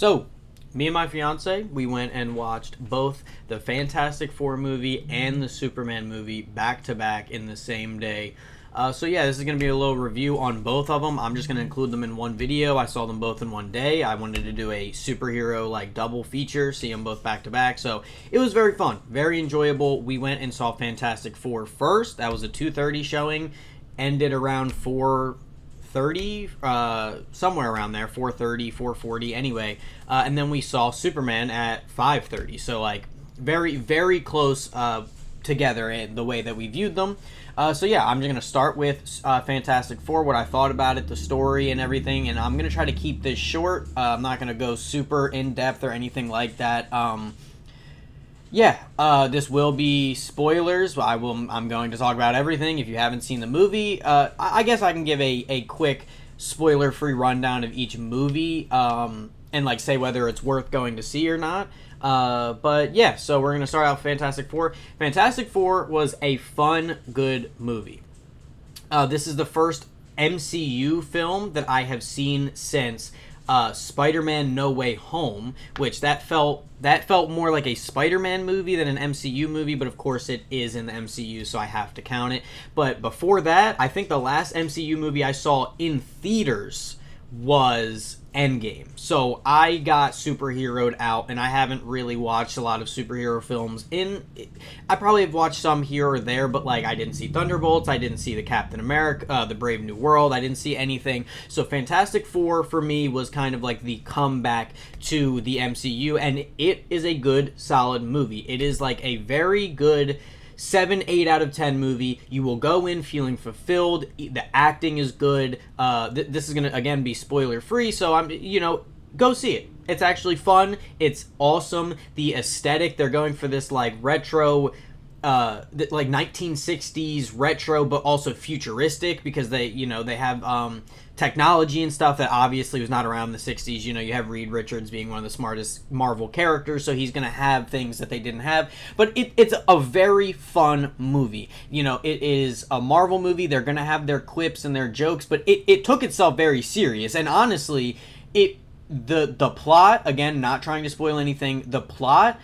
So, me and my fiance, we went and watched both the Fantastic Four movie and the Superman movie back to back in the same day. So yeah, this is going to be a little review on both of them. I'm just going to include them in one video. I saw them both in one day. I wanted to do a superhero like double feature, see them both back to back. So it was very fun, very enjoyable. We went and saw Fantastic Four first. That was a 2:30 showing. Ended around 4:30, somewhere around there, 4:30, 4:40 anyway, and then we saw Superman at 5:30, so like very, very close together in the way that we viewed them. So yeah, I'm just going to start with Fantastic Four, what I thought about it, the story and everything, and I'm going to try to keep this short. I'm not going to go super in-depth or anything like that. This will be spoilers. I'm going to talk about everything. If you haven't seen the movie, I guess I can give a quick spoiler-free rundown of each movie, and like say whether it's worth going to see or not. But yeah, so we're gonna start out with Fantastic Four. Fantastic Four was a fun, good movie. This is the first MCU film that I have seen since Spider-Man: No Way Home, which that felt more like a Spider-Man movie than an MCU movie, but of course it is in the MCU, so I have to count it. But before that, I think the last MCU movie I saw in theaters was Endgame. So I got superheroed out, and I haven't really watched a lot of superhero films. I probably have watched some here or there, but like I didn't see Thunderbolts, I didn't see the Captain America, the Brave New World, I didn't see anything. So Fantastic Four for me was kind of like the comeback to the MCU, and it is a good, solid movie. It is like a very good 7-8 out of 10 movie. You will go in feeling fulfilled. The acting is good. This is gonna again be spoiler free, so go see it. It's actually fun. It's awesome. The aesthetic, they're going for this like retro, like 1960s retro, but also futuristic, because they have technology and stuff that obviously was not around in the 60s. You have Reed Richards being one of the smartest Marvel characters, so he's going to have things that they didn't have. But it's a very fun movie. It is a Marvel movie. They're going to have their quips and their jokes, but it took itself very serious. And honestly, the plot, again, not trying to spoil anything, the plot,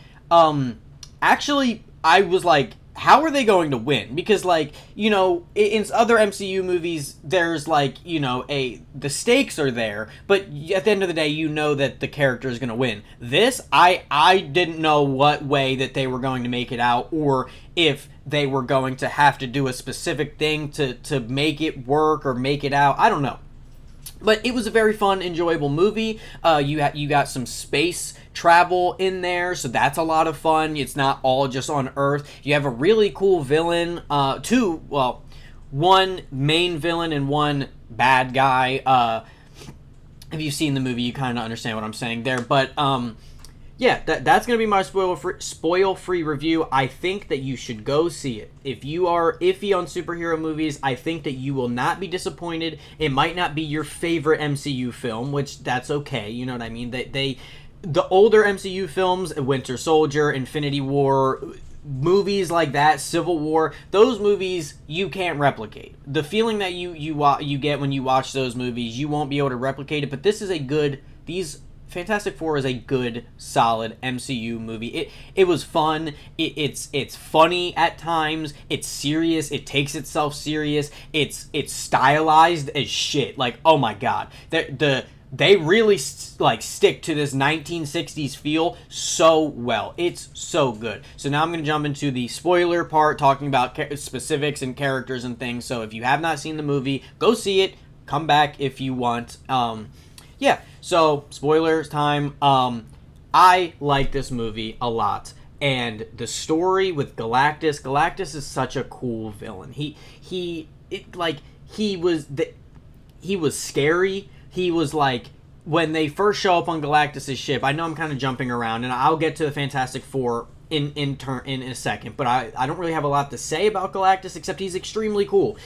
actually, I was like, how are they going to win? Because in other MCU movies, there's the stakes are there, but at the end of the day, that the character is going to win. This, I didn't know what way that they were going to make it out, or if they were going to have to do a specific thing to make it work or make it out. I don't know. But it was a very fun, enjoyable movie. You got some space travel in there, so that's a lot of fun. It's not all just on Earth. You have a really cool villain. One main villain and one bad guy. If you've seen the movie, you kind of understand what I'm saying there. But that's going to be my spoil-free review. I think that you should go see it. If you are iffy on superhero movies, I think that you will not be disappointed. It might not be your favorite MCU film, which that's okay. You know what I mean? The older MCU films, Winter Soldier, Infinity War, movies like that, Civil War, those movies you can't replicate. The feeling that you get when you watch those movies, you won't be able to replicate it. But Fantastic Four is a good, solid MCU movie. It was fun. It's funny at times. It's serious. It takes itself serious. It's stylized as shit. Like, oh my god, they really stick to this 1960s feel so well. It's so good. So now I'm going to jump into the spoiler part, talking about specifics and characters and things. So if you have not seen the movie, go see it. Come back if you want. So spoilers time. I like this movie a lot, and the story with Galactus. Galactus is such a cool villain. He was scary. He was like, when they first show up on Galactus's ship. I know I'm kind of jumping around, and I'll get to the Fantastic Four in a second, but I don't really have a lot to say about Galactus except he's extremely cool.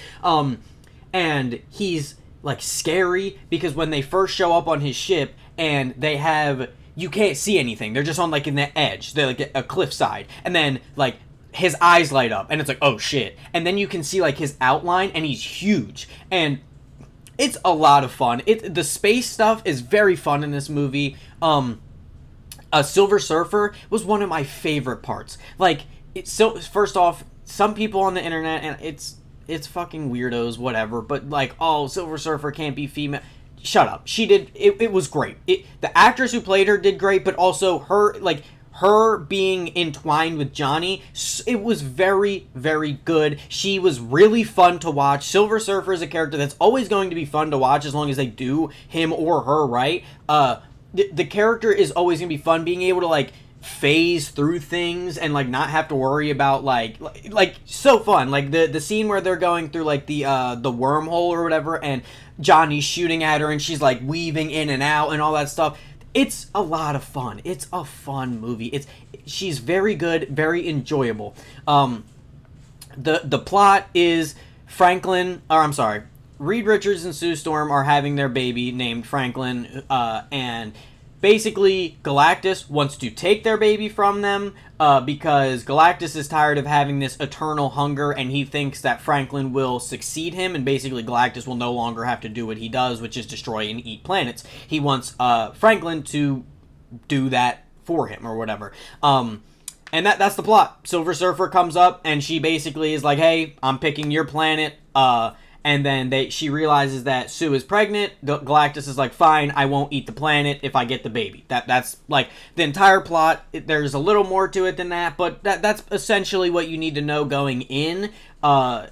And he's scary, because when they first show up on his ship and you can't see anything, they're just on in the edge, they're a cliffside, and then his eyes light up and it's oh shit, and then you can see his outline, and he's huge. And It's a lot of fun. The space stuff is very fun in this movie. Silver Surfer was one of my favorite parts. Like, so first off, some people on the internet, and it's fucking weirdos, whatever, but like, oh, Silver Surfer can't be female. Shut up. She did, it was great. The actress who played her did great, but also her being entwined with Johnny, it was very, very good. She was really fun to watch. Silver Surfer is a character that's always going to be fun to watch as long as they do him or her right. The character is always going to be fun. Being able to, like, phase through things and, like, not have to worry about, like so fun. Like, the scene where they're going through, like, the wormhole or whatever, and Johnny's shooting at her, and she's, like, weaving in and out and all that stuff. It's a lot of fun. It's a fun movie. She's very good, very enjoyable. The plot is Reed Richards and Sue Storm are having their baby named Franklin, and basically Galactus wants to take their baby from them because Galactus is tired of having this eternal hunger, and he thinks that Franklin will succeed him, and basically Galactus will no longer have to do what he does, which is destroy and eat planets. He wants Franklin to do that for him or whatever. And that's the plot. Silver Surfer comes up, and she basically is like, hey, I'm picking your planet. And then she realizes that Sue is pregnant. Galactus is like, fine, I won't eat the planet if I get the baby. That's like the entire plot. There's a little more to it than that, but that's essentially what you need to know going in. And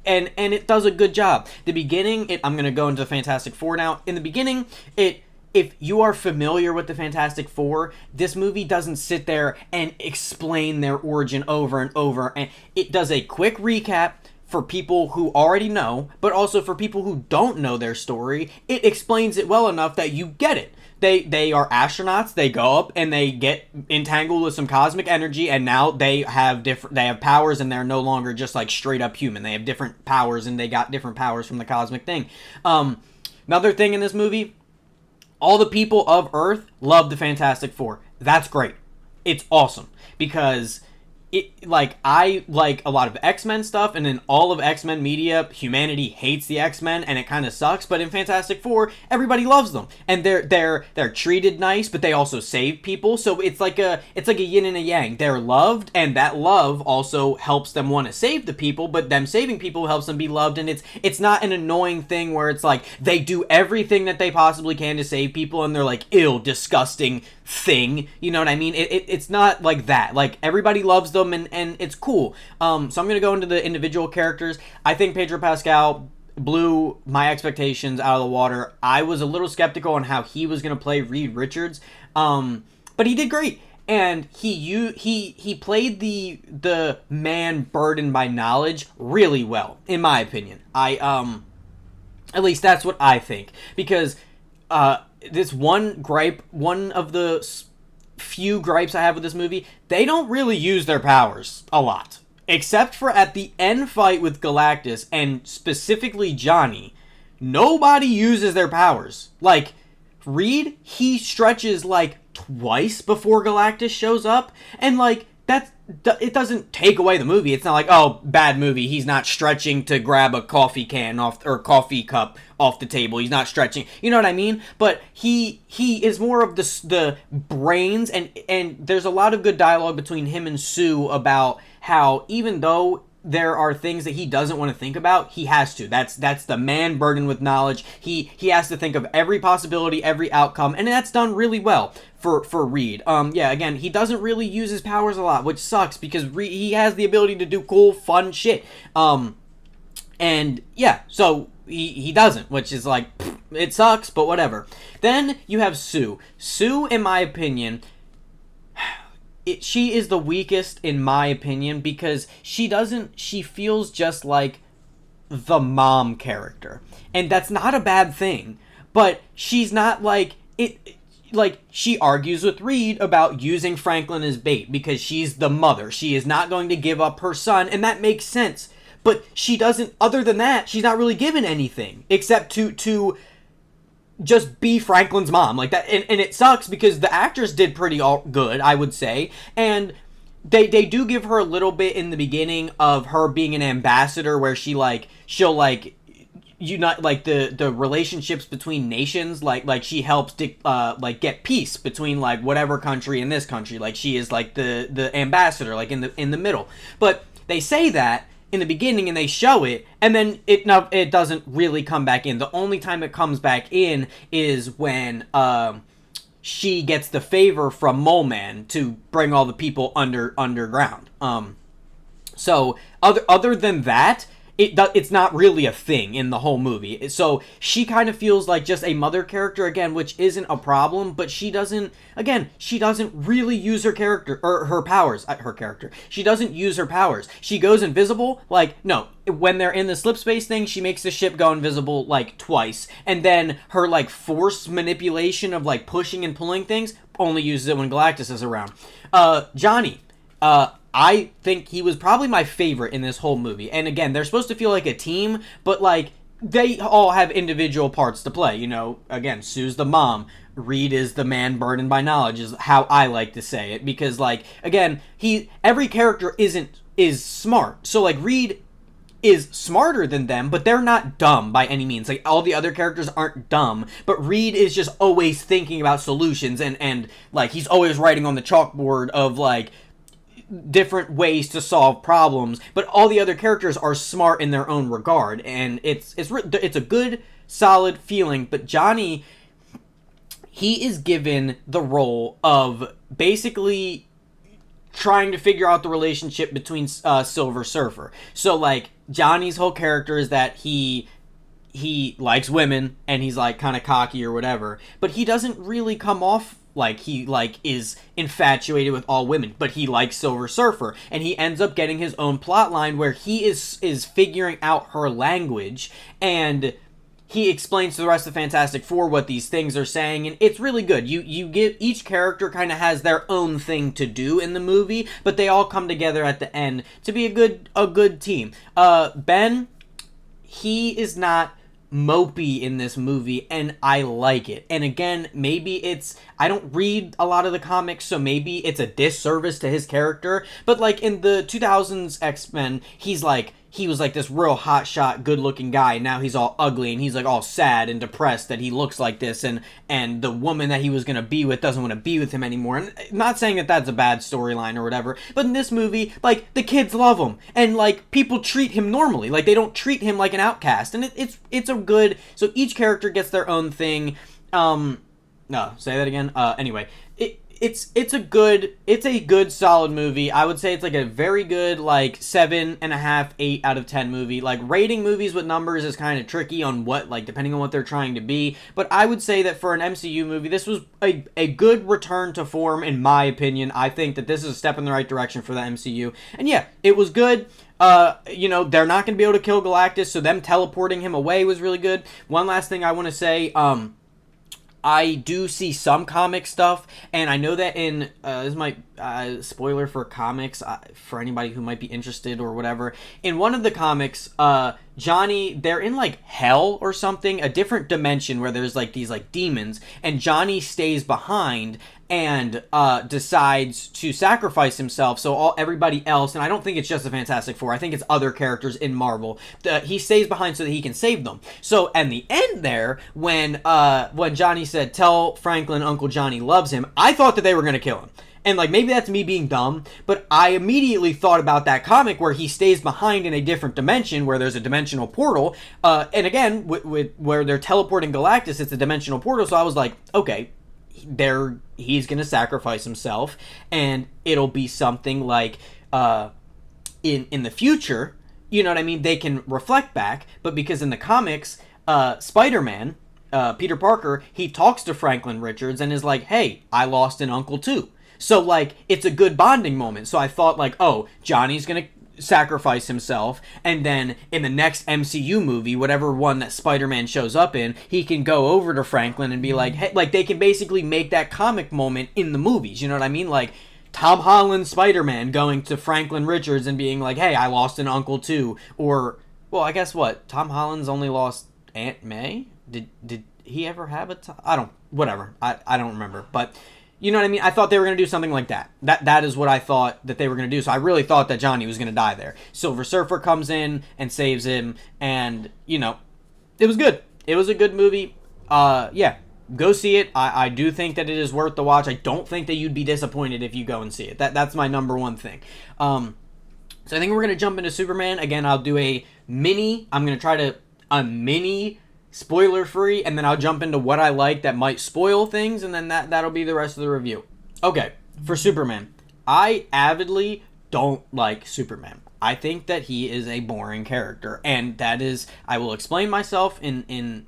it does a good job. The beginning, I'm going to go into the Fantastic Four now. In the beginning, if you are familiar with the Fantastic Four, this movie doesn't sit there and explain their origin over and over. And it does a quick recap for people who already know, but also for people who don't know their story. It explains it well enough that you get it. They are astronauts. They go up and they get entangled with some cosmic energy, and now they have powers, and they're no longer just like straight up human. They have different powers, and they got different powers from the cosmic thing. Another thing in this movie, all the people of Earth love the Fantastic Four. That's great. It's awesome because I like a lot of X-Men stuff, and in all of X-Men media, humanity hates the X-Men, and it kind of sucks. But in Fantastic Four, everybody loves them, and they're treated nice, but they also save people. So it's like a yin and a yang. They're loved, and that love also helps them want to save the people. But them saving people helps them be loved, and it's not an annoying thing where it's like they do everything that they possibly can to save people, and they're like ill, disgusting thing. You know what I mean? It's not like that. Like, everybody loves them, and it's cool. So I'm gonna go into the individual characters. I think Pedro Pascal blew my expectations out of the water. I was a little skeptical on how he was gonna play Reed Richards, but he did great. And he played the man burdened by knowledge really well, in my opinion. At least that's what I think, because this one of the few gripes I have with this movie, they don't really use their powers a lot. Except for at the end fight with Galactus, and specifically Johnny, nobody uses their powers. Like, Reed, he stretches like twice before Galactus shows up, and like, it doesn't take away the movie. It's not like, oh, bad movie, he's not stretching to grab a coffee can or coffee cup off the table. He's not stretching. You know what I mean? But he is more of the brains, and there's a lot of good dialogue between him and Sue about how even though there are things that he doesn't want to think about, he has to. That's the man burdened with knowledge. He has to think of every possibility, every outcome, and that's done really well for Reed. Again, he doesn't really use his powers a lot, which sucks because he has the ability to do cool, fun shit. And yeah, so he doesn't, which is like, it sucks, but whatever. Then you have Sue. Sue, in my opinion, she is the weakest in my opinion because she feels just like the mom character. And that's not a bad thing, but she's not like it. Like, she argues with Reed about using Franklin as bait because she's the mother. She is not going to give up her son, and that makes sense. But she doesn't, other than that, she's not really given anything except to just be Franklin's mom. Like that, and it sucks because the actors did pretty good, I would say. And they do give her a little bit in the beginning of her being an ambassador where she'll unite, like the relationships between nations, like she helps like get peace between like whatever country and this country, like she is like the ambassador, like in the middle. But they say that in the beginning and they show it, and then it doesn't really come back in. The only time it comes back in is when she gets the favor from Mole Man to bring all the people underground. So other than that, it's not really a thing in the whole movie. So she kind of feels like just a mother character again, which isn't a problem, but she doesn't really use her character or her powers. Her character. She doesn't use her powers. She goes invisible. Like, no, when they're in the slip space thing, she makes the ship go invisible like twice. And then her like force manipulation of like pushing and pulling things only uses it when Galactus is around. Johnny. I think he was probably my favorite in this whole movie. And again, they're supposed to feel like a team, but like they all have individual parts to play. You know, again, Sue's the mom. Reed is the man burdened by knowledge, is how I like to say it, because like again, every character is smart. So like Reed is smarter than them, but they're not dumb by any means. Like all the other characters aren't dumb, but Reed is just always thinking about solutions and like he's always writing on the chalkboard of like different ways to solve problems, but all the other characters are smart in their own regard, and it's a good solid feeling. But Johnny, he is given the role of basically trying to figure out the relationship between Silver Surfer. So like Johnny's whole character is that he likes women and he's like kind of cocky or whatever, but he doesn't really come off like he like is infatuated with all women, but he likes Silver Surfer, and he ends up getting his own plot line where he is figuring out her language, and he explains to the rest of Fantastic Four what these things are saying, and it's really good. You get each character kind of has their own thing to do in the movie, but they all come together at the end to be a good team. Ben, he is not mopey in this movie, and I like it. And again, maybe I don't read a lot of the comics, so maybe it's a disservice to his character, but like in the 2000s X-Men, he was like this real hotshot, good-looking guy, and now he's all ugly, and he's like all sad and depressed that he looks like this, and the woman that he was gonna be with doesn't want to be with him anymore. And not saying that that's a bad storyline or whatever, but in this movie, like, the kids love him, and like people treat him normally, like they don't treat him like an outcast, and it's a good. So each character gets their own thing. No, say that again. Anyway, it's a good solid movie. I would say it's like a very good like 7.5, 8 out of 10 movie. Like rating movies with numbers is kind of tricky on what, like, depending on what they're trying to be. But I would say that for an MCU movie, this was a good return to form in my opinion. I think that this is a step in the right direction for the MCU. And yeah, it was good. You know, they're not going to be able to kill Galactus, so them teleporting him away was really good. One last thing I want to say, I do see some comic stuff, and I know that in, this might, spoiler for comics, for anybody who might be interested or whatever, in one of the comics, Johnny, they're in, like, hell or something, a different dimension where there's, like, these, like, demons, and Johnny stays behind and decides to sacrifice himself, so everybody else, and I don't think it's just the Fantastic Four, I think it's other characters in Marvel, he stays behind so that he can save them. So, at the end there, when Johnny said, "Tell Franklin Uncle Johnny loves him," I thought that they were going to kill him. And, like, maybe that's me being dumb, but I immediately thought about that comic where he stays behind in a different dimension, where there's a dimensional portal, and again, where they're teleporting Galactus, it's a dimensional portal, so I was like, okay, he's gonna sacrifice himself, and it'll be something like in the future, you know what I mean, they can reflect back, but because in the comics, Spider-Man, Peter Parker, he talks to Franklin Richards and is like, "Hey, I lost an uncle too." So like it's a good bonding moment. So I thought like, oh, Johnny's gonna sacrifice himself, and then in the next MCU movie, whatever one that Spider-Man shows up in, he can go over to Franklin and be like, hey, like they can basically make that comic moment in the movies, you know what I mean? Like Tom Holland Spider-Man going to Franklin Richards and being like, "Hey, I lost an uncle too." Or, well, I guess what? Tom Holland's only lost Aunt May? Did he ever have I don't, whatever. I don't remember, but you know what I mean? I thought they were going to do something like that. That is what I thought that they were going to do. So I really thought that Johnny was going to die there. Silver Surfer comes in and saves him, and, you know, it was good. It was a good movie. Yeah, go see it. I do think that it is worth the watch. I don't think that you'd be disappointed if you go and see it. That's my number one thing. So I think we're going to jump into Superman. Again, I'll do I'm going to try to, a mini spoiler free, and then I'll jump into what I like that might spoil things, and then that'll be the rest of the review. Okay, for Superman. I avidly don't like Superman. I think that he is a boring character, and that is, I will explain myself in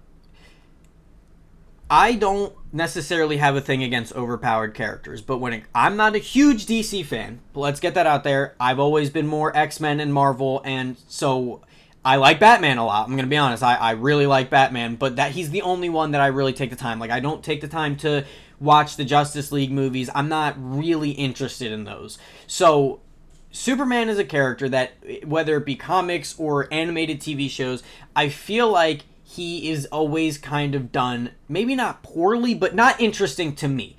I don't necessarily have a thing against overpowered characters, but I'm not a huge DC fan. But let's get that out there. I've always been more X-Men and Marvel, and so I like Batman a lot. I'm going to be honest. I really like Batman, but he's the only one that I really take the time. Like, I don't take the time to watch the Justice League movies. I'm not really interested in those. So Superman is a character that, whether it be comics or animated TV shows, I feel like he is always kind of done, maybe not poorly, but not interesting to me.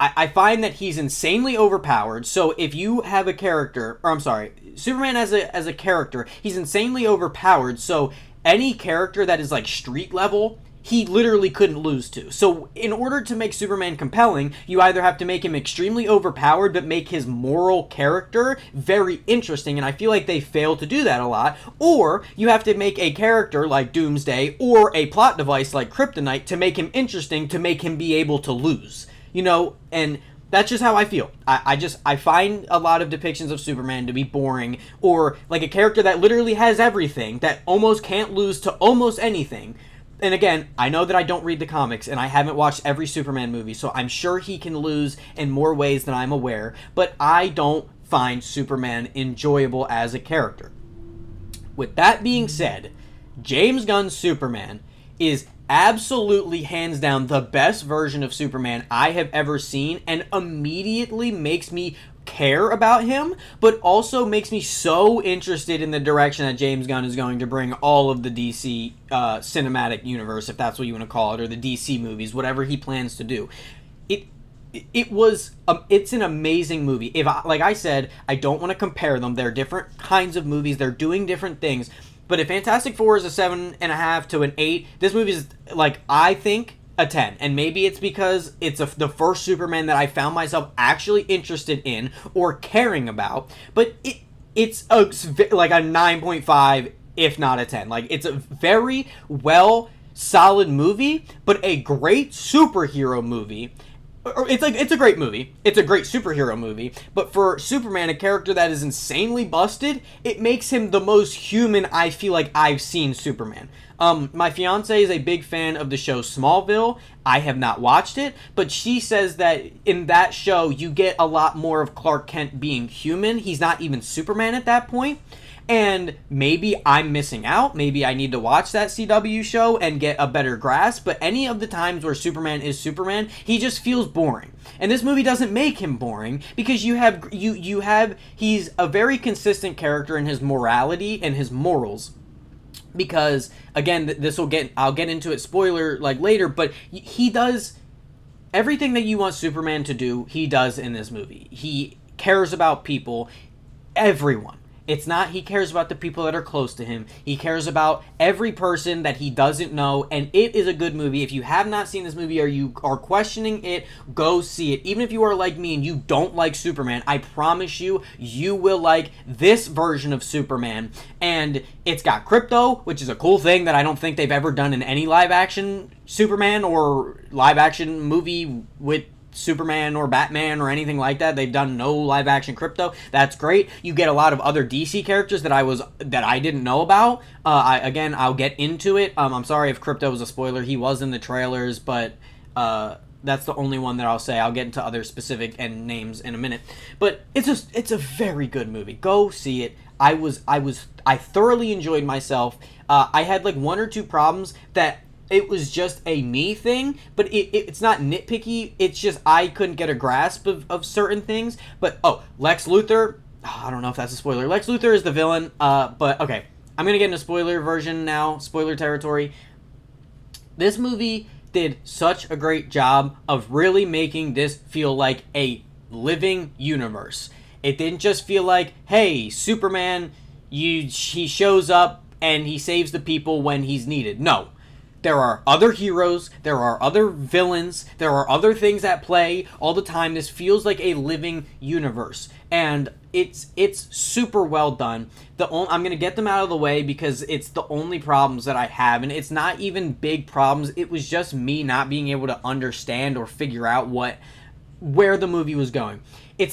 I find that he's insanely overpowered. So if you have a character, or I'm sorry, Superman as a character, he's insanely overpowered. So any character that is like street level, he literally couldn't lose to. So in order to make Superman compelling, you either have to make him extremely overpowered, but make his moral character very interesting, and I feel like they fail to do that a lot, or you have to make a character like Doomsday, or a plot device like Kryptonite to make him interesting, to make him be able to lose. And that's just how I feel. I find a lot of depictions of Superman to be boring, or like a character that literally has everything, that almost can't lose to almost anything. And again, I know that I don't read the comics, and I haven't watched every Superman movie, so I'm sure he can lose in more ways than I'm aware, but I don't find Superman enjoyable as a character. With that being said, James Gunn's Superman is absolutely hands down the best version of Superman I have ever seen, and immediately makes me care about him, but also makes me so interested in the direction that James Gunn is going to bring all of the DC cinematic universe, if that's what you want to call it, or the DC movies, whatever he plans to do. It's an amazing movie. Like I said, I don't want to compare them. They're different kinds of movies. They're doing different things. But if Fantastic Four is a 7.5 to an 8, this movie is, like, I think, a 10. And maybe it's because it's the first Superman that I found myself actually interested in or caring about. But it's like a 9.5, if not a 10. Like, it's a very solid movie, but a great superhero movie. It's a great movie. It's a great superhero movie. But for Superman, a character that is insanely busted, it makes him the most human I feel like I've seen Superman. My fiance is a big fan of the show Smallville. I have not watched it, but she says that in that show, you get a lot more of Clark Kent being human. He's not even Superman at that point. And maybe I'm missing out. Maybe I need to watch that CW show and get a better grasp. But any of the times where Superman is Superman, he just feels boring. And this movie doesn't make him boring, because he's a very consistent character in his morality and his morals. Because again, I'll get into it spoiler like later, but he does everything that you want Superman to do. He does in this movie. He cares about people, everyone. It's not he cares about the people that are close to him. He cares about every person that he doesn't know, and it is a good movie. If you have not seen this movie or you are questioning it, go see it. Even if you are like me and you don't like Superman, I promise you will like this version of Superman. And it's got Krypto, which is a cool thing that I don't think they've ever done in any live-action Superman or live-action movie with Superman or Batman or anything like that. They've done no live action Krypto. That's great. You get a lot of other DC characters that I didn't know about. I'll get into it. I'm sorry if Krypto was a spoiler. He was in the trailers, but that's the only one that I'll say. I'll get into other specific and names in a minute. But it's a very good movie. Go see it. I thoroughly enjoyed myself. I had like one or two problems that it was just a me thing, but it's not nitpicky. It's just I couldn't get a grasp of certain things. But, Lex Luthor, I don't know if that's a spoiler. Lex Luthor is the villain, but okay. I'm going to get into spoiler version now, spoiler territory. This movie did such a great job of really making this feel like a living universe. It didn't just feel like, hey, Superman, he shows up and he saves the people when he's needed. No. there are other heroes, there are other villains, there are other things at play all the time. This feels like a living universe, and it's super well done. I'm gonna get them out of the way because it's the only problems that I have, and it's not even big problems. It was just me not being able to understand or figure out where the movie was going.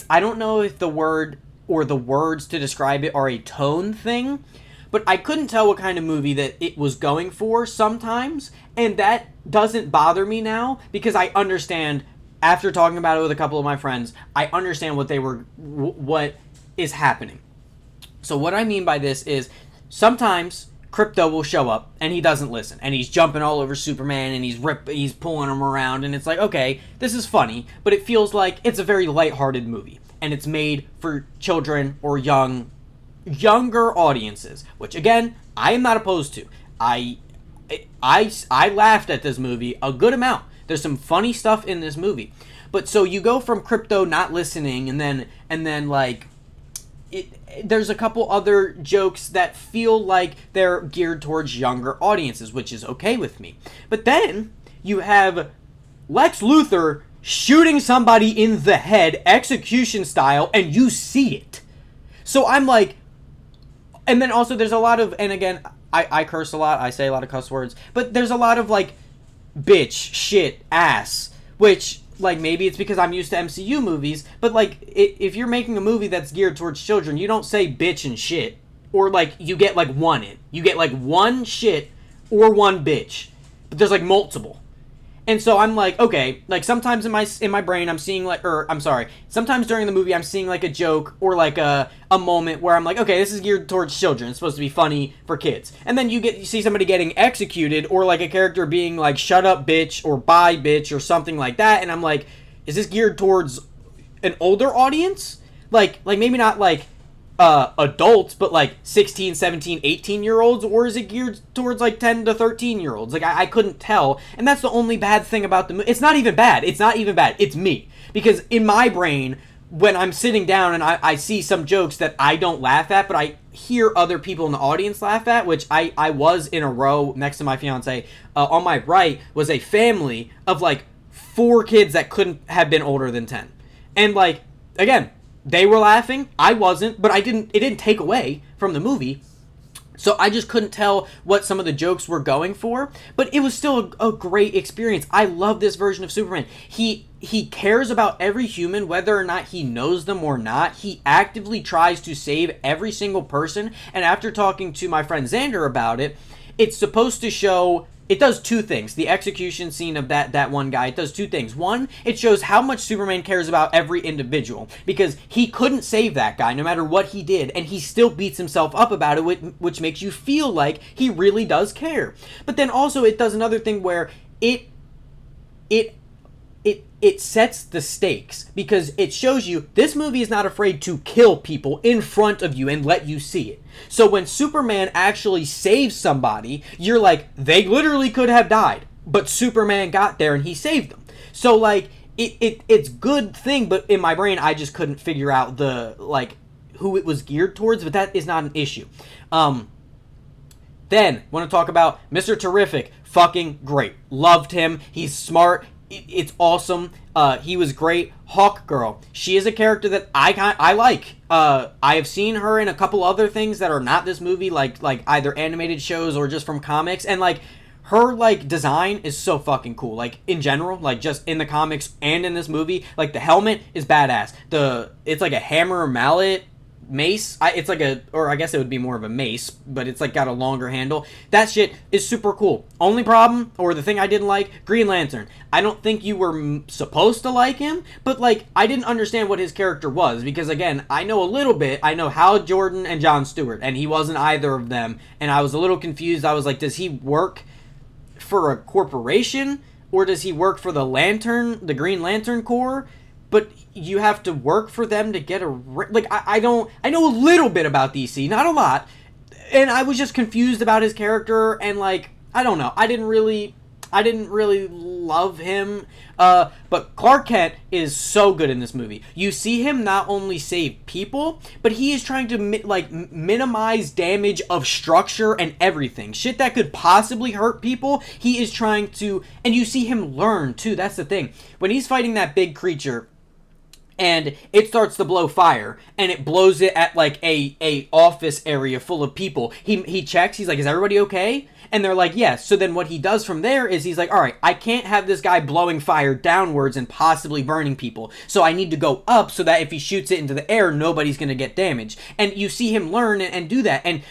I don't know if the word or the words to describe it are a tone thing, but I couldn't tell what kind of movie that it was going for sometimes, and that doesn't bother me now because I understand, after talking about it with a couple of my friends, I understand what is happening. So what I mean by this is sometimes Krypto will show up and he doesn't listen, and he's jumping all over Superman and he's pulling him around, and it's like, okay, this is funny, but it feels like it's a very lighthearted movie and it's made for children or younger audiences, which again, I am not opposed to. I laughed at this movie a good amount. There's some funny stuff in this movie. But so you go from Krypto not listening, and then like there's a couple other jokes that feel like they're geared towards younger audiences, which is okay with me. But then you have Lex Luthor shooting somebody in the head execution style, and you see it. So I'm like, and then also there's a lot of, and again, I curse a lot, I say a lot of cuss words, but there's a lot of like bitch, shit, ass, which, like, maybe it's because I'm used to MCU movies, but like, if you're making a movie that's geared towards children, you don't say bitch and shit, or like, you get like one in. You get like one shit or one bitch, but there's like multiple. And so I'm like, okay, like sometimes in my brain I'm seeing like, or I'm sorry, sometimes during the movie I'm seeing like a joke or like a moment where I'm like, okay, this is geared towards children. It's supposed to be funny for kids. And then you see somebody getting executed, or like a character being like, shut up bitch, or bye bitch, or something like that. And I'm like, is this geared towards an older audience? Like maybe not like adults, but like 16, 17, 18-year-olds, or is it geared towards like 10 to 13-year-olds? Like, I couldn't tell, and that's the only bad thing about the movie. It's not even bad. It's me. Because in my brain, when I'm sitting down and I see some jokes that I don't laugh at, but I hear other people in the audience laugh at, which I was in a row next to my fiance, on my right was a family of like 4 kids that couldn't have been older than 10. And like, again, they were laughing, I wasn't, but it didn't take away from the movie. So I just couldn't tell what some of the jokes were going for, but it was still a great experience. I love this version of Superman. He cares about every human, whether or not he knows them or not. He actively tries to save every single person, and after talking to my friend Xander about it, it's supposed to show... It does 2 things. The execution scene of that one guy, it does 2 things. One, it shows how much Superman cares about every individual, because he couldn't save that guy no matter what he did, and he still beats himself up about it, which makes you feel like he really does care. But then also it does another thing where it sets the stakes, because it shows you this movie is not afraid to kill people in front of you and let you see it. So when Superman actually saves somebody, you're like, they literally could have died, but Superman got there and he saved them. So like, it's good thing, but in my brain I just couldn't figure out who it was geared towards, but that is not an issue. Then want to talk about Mr. Terrific. Fucking great. Loved him. He's smart. It's awesome. He was great. Hawkgirl. She is a character that I like. I have seen her in a couple other things that are not this movie, like either animated shows or just from comics, and like her like design is so fucking cool. Like in general, like just in the comics and in this movie, like the helmet is badass. It's like a hammer mallet mace. It's like or I guess it would be more of a mace, but it's like got a longer handle. That shit is super cool. Only problem, or the thing I didn't like, Green Lantern. I don't think you were supposed to like him, but like I didn't understand what his character was, because again, I know a little bit. I know Hal Jordan and John Stewart, and he wasn't either of them, and I was a little confused. I was like, does he work for a corporation, or does he work for the Green Lantern Corps? But you have to work for them to get I know a little bit about DC, not a lot, and I was just confused about his character, and like, I don't know, I didn't really I didn't really love him. But Clark Kent is so good in this movie. You see him not only save people, but he is trying to minimize damage of structure and everything. Shit that could possibly hurt people, he is trying to, and you see him learn too. That's the thing. When he's fighting that big creature, and it starts to blow fire, and it blows it at like a office area full of people. He checks, he's like, is everybody okay? And they're like, yes. So then what he does from there is he's like, all right, I can't have this guy blowing fire downwards and possibly burning people. So I need to go up so that if he shoots it into the air, nobody's going to get damaged. And you see him learn and do that. And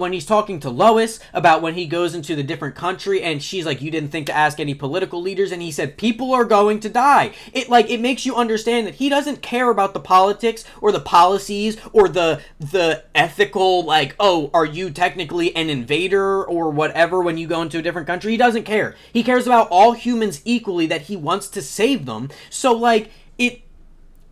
when he's talking to Lois about when he goes into the different country, and she's like, you didn't think to ask any political leaders, and he said, people are going to die. It makes you understand that he doesn't care about the politics or the policies or the ethical, like, oh, are you technically an invader or whatever when you go into a different country. He doesn't care. He cares about all humans equally, that he wants to save them. So like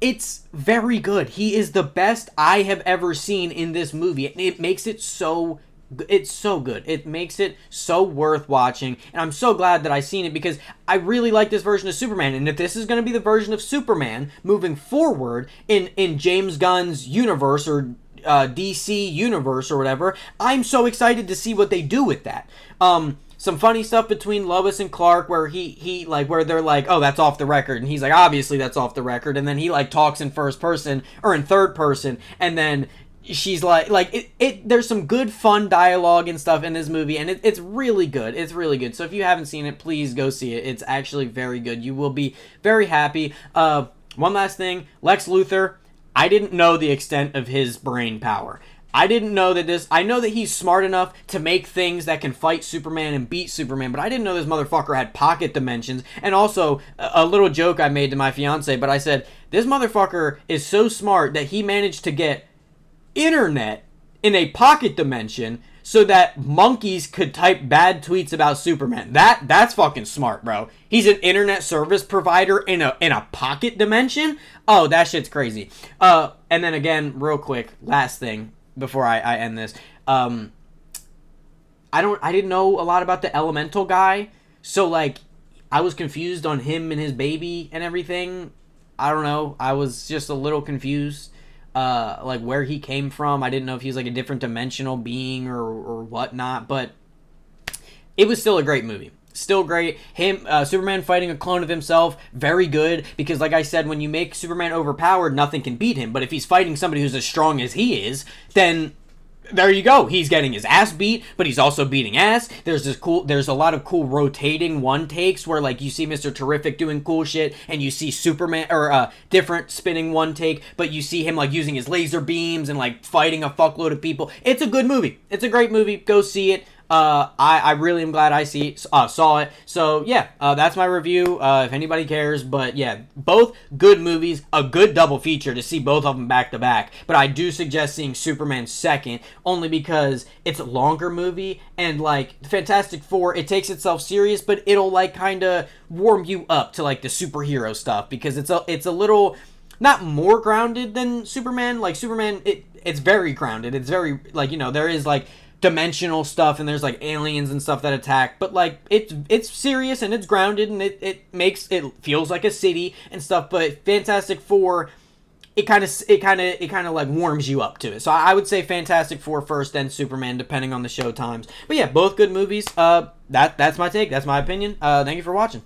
it's very good. He is the best I have ever seen in this movie. It makes it so it's so good. It makes it so worth watching, and I'm so glad that I seen it because I really like this version of Superman. And if this is going to be the version of Superman moving forward in James Gunn's universe or DC universe or whatever, I'm so excited to see what they do with that. Some funny stuff between Lois and Clark where he like where they're like, oh, that's off the record, and he's like, obviously that's off the record, and then he like talks in first person or in third person, and then she's like there's some good fun dialogue and stuff in this movie, and it's really good. It's really good. So if you haven't seen it, please go see it. It's actually very good. You will be very happy. One last thing, Lex Luthor, I didn't know the extent of his brain power. I didn't know that I know that he's smart enough to make things that can fight Superman and beat Superman, but I didn't know this motherfucker had pocket dimensions. And also, a little joke I made to my fiance, but I said, this motherfucker is so smart that he managed to get internet in a pocket dimension so that monkeys could type bad tweets about Superman. That's fucking smart, bro. He's an internet service provider in a pocket dimension? Oh, that shit's crazy. And then again, real quick, last thing before I end this. I didn't know a lot about the elemental guy, so like I was confused on him and his baby and everything. I don't know. I was just a little confused. Like where he came from. I didn't know if he was like a different dimensional being or whatnot, but it was still a great movie. Still great. Superman fighting a clone of himself, very good, because like I said, when you make Superman overpowered, nothing can beat him. But if he's fighting somebody who's as strong as he is, then there you go. He's getting his ass beat, but he's also beating ass. There's a lot of cool rotating one takes where like you see Mr. Terrific doing cool shit, and you see Superman or different spinning one take, but you see him like using his laser beams and like fighting a fuckload of people. It's a good movie. It's a great movie. Go see it. I really am glad I saw it. So yeah, that's my review. If anybody cares, but yeah, both good movies, a good double feature to see both of them back to back. But I do suggest seeing Superman second, only because it's a longer movie, and like Fantastic Four, it takes itself serious, but it'll like kind of warm you up to like the superhero stuff, because it's a little not more grounded than Superman. Like Superman, it's very grounded. It's very like, you know, there is like dimensional stuff and there's like aliens and stuff that attack, but like it's serious and it's grounded, and it feels like a city and stuff. But Fantastic Four, it kind of like warms you up to it. So I would say Fantastic Four first, then Superman, depending on the show times. But yeah, both good movies. That's my take. That's my opinion. Thank you for watching.